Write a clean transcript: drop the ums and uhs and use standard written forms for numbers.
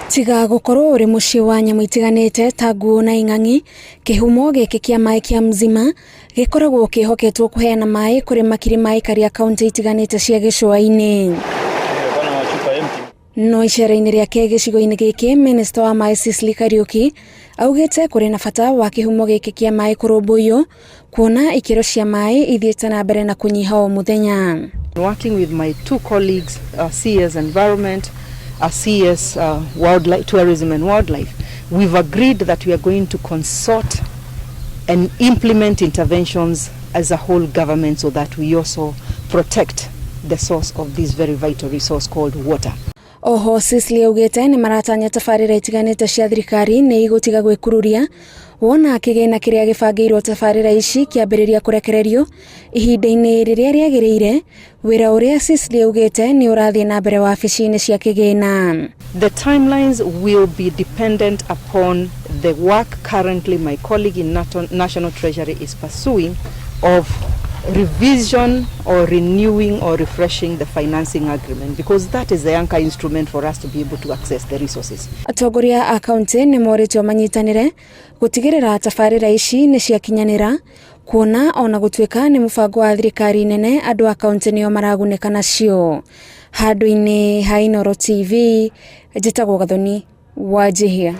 Tiga gukorwo uri mucii wa nyamu itiganite ta nguo na ing'ang'i, kihumo giki kia mai kia Mzima gikoragwo kihoketwo kuheana mai kuri makiri mai karia kaunti itiganite cia gicua-ini. No icera-ini riake gicigo-ini giki, Minister wa mai Cecily Kariuki augite kuri na bata wa kihumo giki kia mai kurumbuiyo kuona ikiro cia mai ithiite na mbere na kunyiha o muthenya. Working with my two colleagues, CS Environment, CS Wildlife, Tourism and Wildlife, we've agreed that we are going to consort and implement interventions as a whole government so that we also protect the source of this very vital resource called water. Oho, Cecily augite ni maratanya tabarira itiganite cia thirikari ni igutiga gwikururia wona kigina kiria gibangirwo tabarira ici kiambiriria kurekererio ihinda-ini riria riagiriire. Wira uria Cecily augite ni urathie na mbere wabici-ini cia kigina. The timelines will be dependent upon the work currently my colleague in National Treasury is pursuing of revision or renewing or refreshing the financing agreement, because that is the anchor instrument for us to be able to access the resources. Atongoria a kaunti ni moritwo manyitanire gutigirira tabarira ici ni ciakinyanira kuona ona gutwika ni mubango wa thirikari nene andu a kaunti nio maraguneka nacio. Handu-ini ha Inooro TV, njitagwo Gathoni Wanjihia.